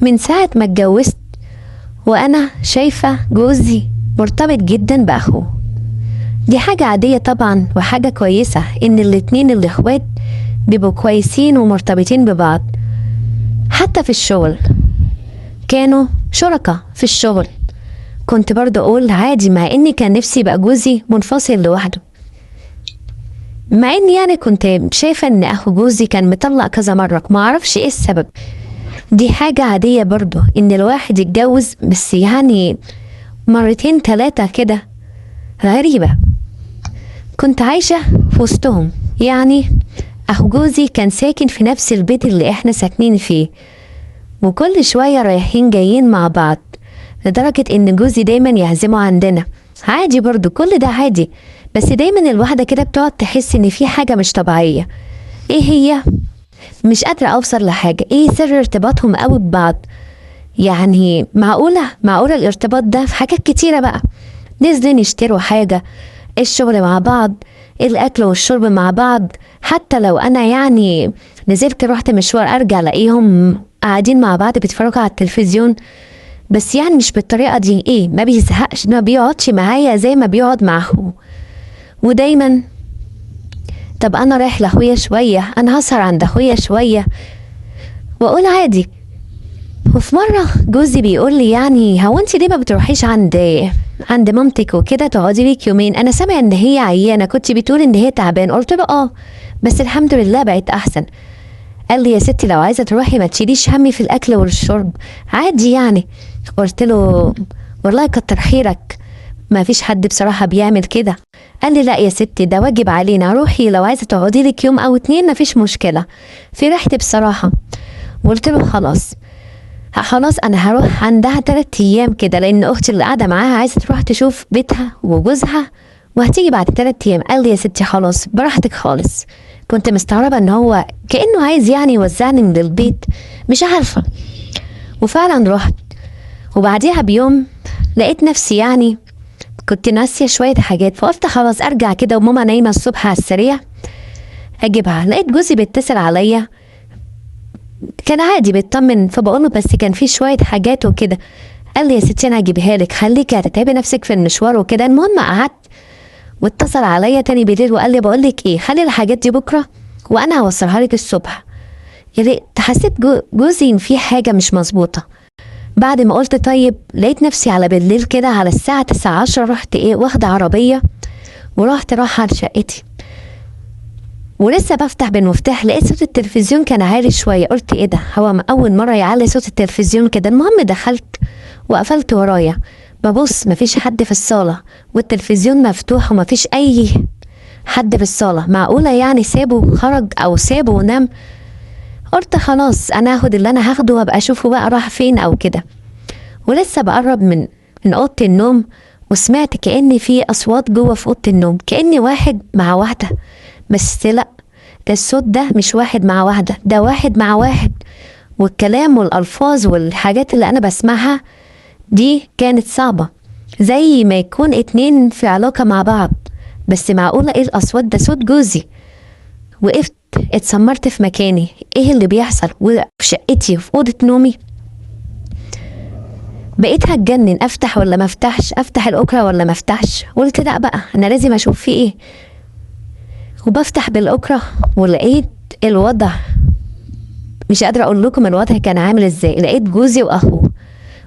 من ساعة ما اتجوزت وأنا شايفة جوزي مرتبط جدا بأخوه. دي حاجة عادية طبعا وحاجة كويسة إن الاتنين الإخوات بيبقوا كويسين ومرتبطين ببعض. حتى في الشغل كانوا شركة في الشغل، كنت برضه أقول عادي، مع إني كان نفسي يبقى جوزي منفصل لوحده، مع إني يعني كنت شايفة إن أخو جوزي كان مطلق كذا مرة، معرفش إيه السبب. دي حاجة عادية برضه إن الواحد يتجوز، بس يعني مرتين تلاتة كده غريبة. كنت عايشة في وسطهم، يعني أخو جوزي كان ساكن في نفس البيت اللي إحنا ساكنين فيه، وكل شوية رايحين جايين مع بعض، لدرجة إن جوزي دايما يعزمه عندنا. عادي برضو، كل ده عادي، بس دايما الواحدة كده بتقعد تحس إن في حاجة مش طبيعية. إيه هي؟ مش قادرة أوصل لحاجة. إيه سر ارتباطهم قوي ببعض؟ يعني معقولة الارتباط ده في حاجات كتيرة بقى، نزلين يشتروا حاجة، الشغل مع بعض، الأكل والشرب مع بعض. حتى لو أنا يعني نزلت رحت مشوار أرجع ألاقيهم قاعدين مع بعض بيتفرجوا على التلفزيون، بس يعني مش بالطريقة دي. إيه، ما بيزهقش، ما بيقعدش معايا زي ما بيقعد مع أخوه. ودايما طب أنا رايح لأخويا شوية، أنا هسهر عند أخويا شوية، وأقول عادي. وفي مرة جوزي بيقول لي يعني هو انت ليه ما بتروحيش عند مامتك وكده تقعدي ليك يومين؟ انا سامع ان هي عيانة، كنت بتقول ان هي تعبان. قلت له اه، بس الحمد لله بقت احسن. قال لي يا ستي لو عايزة تروحي ما تشيليش همي في الاكل والشرب، عادي يعني. قلت له والله كتر خيرك، ما فيش حد بصراحة بيعمل كده. قال لي لا يا ستي ده واجب علينا، روحي لو عايزة تقعدي لك يوم او اتنين ما فيش مشكلة. فرحت بصراحة. قلت له خلاص انا هروح عندها 3 ايام كده، لان اختي اللي قاعده معاها عايزه تروح تشوف بيتها وجوزها وهتيجي بعد 3 ايام. قال لي يا ستي خلاص براحتك خالص. كنت مستغربه ان هو كانه عايز يعني يوزعني من البيت، مش عارفه. وفعلا رحت، وبعديها بيوم لقيت نفسي يعني كنت ناسيه شويه حاجات، فقلت خلاص ارجع كده وماما نايمه الصبح على السريع اجيبها. لقيت جوزي بيتصل عليا، كان عادي بيطمن، فبقوله بس كان في شوية حاجات وكده. قال لي يا ستي انا هجيبها لك، خليكي هتتعبي نفسك في المشوار وكده. المهم قعدت، واتصل عليا تاني بالليل وقال لي بقول لك ايه، خلي الحاجات دي بكره وانا هوصلها لك الصبح. يا ريت. حسيت جوزي ان في حاجه مش مظبوطه. بعد ما قلت طيب، لقيت نفسي على بالليل كده على الساعه 9 10 رحت واخده عربيه ورحت رايحه على شقتي، ولسه بفتح بالمفتاح لقيت صوت التلفزيون كان عالي شويه. قلت ايه ده، هو اول مره يعلي صوت التلفزيون كده. المهم دخلت وقفلت ورايا، ببص مفيش حد في الصاله والتلفزيون مفتوح ومفيش اي حد في الصاله. معقوله يعني سابه خرج او سابه ونام؟ قلت خلاص انا هاخد اللي انا هاخده وابقى اشوفه بقى راح فين او كده. ولسه بقرب من اوضه النوم، وسمعت كأن في اصوات جوه في اوضه النوم، كأن واحد مع واحده. بس لا، ده الصوت ده مش واحد مع واحدة، ده واحد مع واحد. والكلام والألفاظ والحاجات اللي أنا بسمعها دي كانت صعبة، زي ما يكون 2 في علاقة مع بعض. بس معقولة ايه الأصوات ده؟ صوت جوزي. وقفت اتسمرت في مكاني، ايه اللي بيحصل؟ وفي شقتي وفي أوضة نومي. بقيت هتجنن، افتح ولا ما افتحش، افتح الأكرة ولا ما افتحش. قلت لا بقى انا لازم اشوف فيه ايه. وبفتح بالأكرة ولقيت الوضع مش قادرة اقول لكم الوضع كان عامل ازاي. لقيت جوزي واخوه.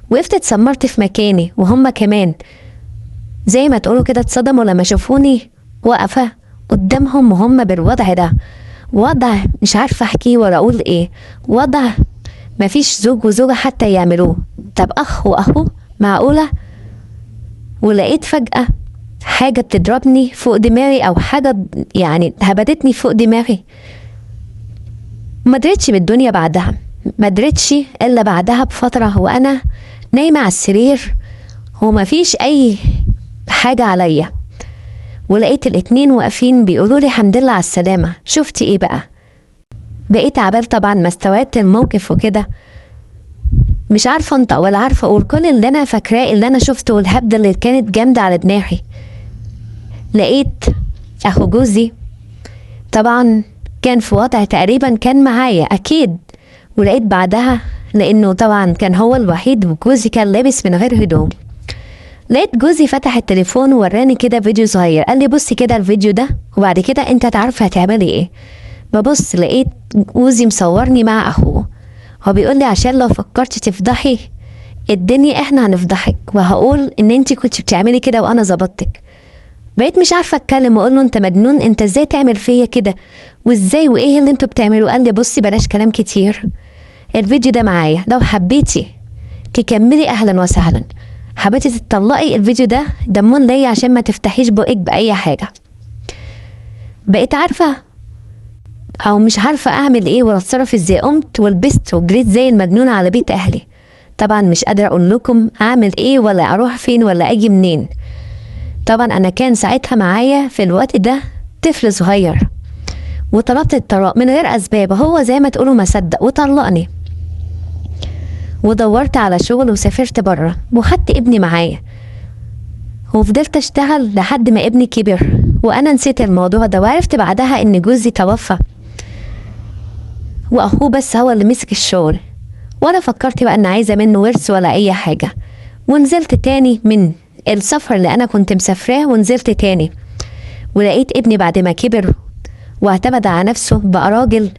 وقفت اتسمرت في مكاني، وهم كمان زي ما تقولوا كده اتصدموا لما شافوني واقفة قدامهم وهم بالوضع ده. وضع مش عارفة احكيه ولا اقول ايه، وضع مفيش زوج وزوجة حتى يعملوه. طب اخ واخوه، معقولة؟ ولقيت فجأة حاجة بتضربني فوق دماغي، او حاجة يعني هبدتني فوق دماغي. ما دريتش بالدنيا بعدها، ما دريتش الا بعدها بفترة وانا نايمة على السرير وما فيش اي حاجة عليا. ولقيت الاتنين واقفين بيقولوا لي الحمد لله على السلامة. شفتي ايه بقى؟ بقيت عبال طبعا ما استوعبت الموقف وكده، مش عارفة انطق ولا عارفة اقول. كل اللي انا فاكراه اللي انا شفته والهبدة اللي كانت جامدة على دماغي. لقيت اخو جوزي طبعا كان في وضع تقريبا كان معايا اكيد. ولقيت بعدها لانه طبعا كان هو الوحيد وجوزي كان لابس من غير هدوم. لقيت جوزي فتح التليفون ووراني كده فيديو صغير، قال لي بصي كده الفيديو ده وبعد كده انت تعرفي هتعملي ايه. ببص لقيت جوزي مصورني مع اخوه، هو بيقول لي عشان لو فكرتي تفضحي الدنيا احنا هنفضحك وهقول ان انت كنت بتعملي كده وانا ظبطتك. بقيت مش عارفه اتكلم واقول له انت مجنون، انت ازاي تعمل فيا كده وازاي وايه اللي انتوا بتعملوه. قال لي بصي بلاش كلام كتير، الفيديو ده معايا لو حبيتي تكملي اهلا وسهلا، حبيتي تطلقي الفيديو ده ضمن ليا عشان ما تفتحيش بقك باي حاجه. بقيت عارفه او مش عارفه اعمل ايه ولا اتصرف ازاي. قمت ولبست وجريت زي المجنونه على بيت اهلي. طبعا مش قادره اقول لكم اعمل ايه ولا اروح فين ولا اجي منين. طبعا انا كان ساعتها معايا في الوقت ده طفل صغير، وطلبت الطلاق من غير اسباب، هو زي ما تقولوا ما صدق وطلقني. ودورت على شغل وسافرت بره وخدت ابني معايا وفضلت اشتغل لحد ما ابني كبر، وانا نسيت الموضوع ده. وعرفت بعدها ان جوزي توفى واخوه بس هو اللي مسك الشغل، ولا فكرت بقى ان عايزه منه ورث ولا اي حاجه. ونزلت تاني من السفر اللي انا كنت مسافراه، ونزلت تاني ولقيت ابني بعد ما كبر واعتمد على نفسه بقى راجل،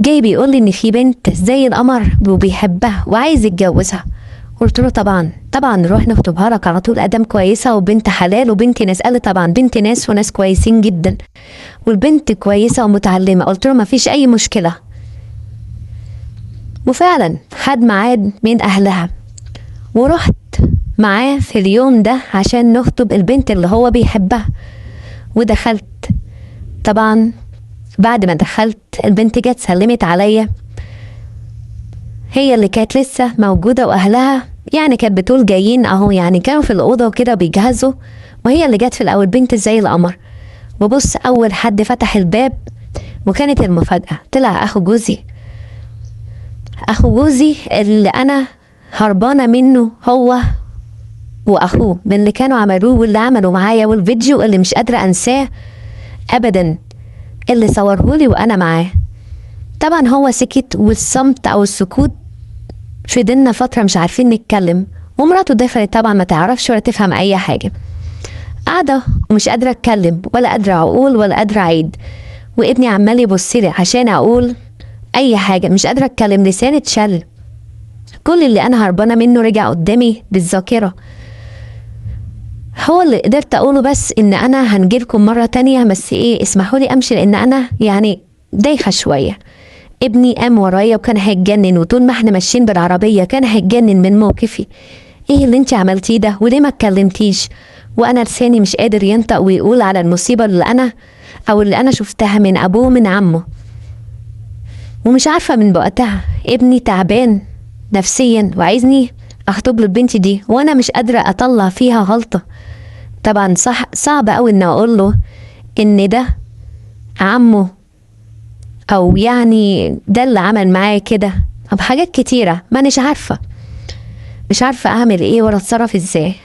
جاي بيقول لي ان في بنت زي القمر وبيحبها وعايز يتجوزها. قلت له طبعا نروح نخطبها لك على طول، ادم كويسه وبنت حلال وبنت ناس. قال لي طبعا بنت ناس وناس كويسين جدا والبنت كويسه ومتعلمه. قلت له ما فيش اي مشكله. وفعلا خد ميعاد من اهلها ورحت معاه في اليوم ده عشان نخطب البنت اللي هو بيحبها. ودخلت طبعا بعد ما دخلت البنت جت سلمت عليا، هي اللي كانت لسه موجودة واهلها يعني كانت بتقول جايين اهو، يعني كانوا في الأوضة وكده بيجهزوا، وهي اللي جت في الأول بنت زي القمر. وبص أول حد فتح الباب وكانت المفاجأة طلع أخو جوزي اللي أنا هربانة منه، هو وأخوه من اللي كانوا عملوه واللي عملوا معايا، والفيديو اللي مش قادرة أنساه أبدا اللي صورهولي وأنا معاه. طبعا هو سكت، والصمت أو السكوت فضلنا فترة مش عارفين نتكلم. ومراته دخلت طبعا ما تعرفش ولا تفهم أي حاجة، قاعدة ومش قادرة أتكلم ولا قادرة أقول ولا قادرة أعيد، وابني عمال يبصلي عشان أقول أي حاجة، مش قادرة أتكلم، لساني اتشل. كل اللي أنا هربانة منه رجع قدامي بالذاكرة، هو اللي قدرت أقوله بس إن أنا هنجيلكم مرة تانية، بس إيه اسمحوا لي أمشي لأن أنا يعني دايخة شوية. ابني قام ورايا وكان هيتجنن، وطول ما احنا ماشيين بالعربية كان هيتجنن من موقفي. ايه اللي انت عملتيه ده وليه ما اتكلمتيش؟ وانا لساني مش قادر ينطق ويقول على المصيبة اللي انا شفتها من ابوه من عمه. ومش عارفة من وقتها ابني تعبان نفسيا وعايزني اخطب له البنت دي، وانا مش قادرة اطلع فيها غلطة. طبعا صعب قوي ان اقول له ان ده عمه، او يعني ده اللي عمل معايا كده، او حاجات كتيرة ما مش عارفة اعمل ايه ولا اتصرف ازاي.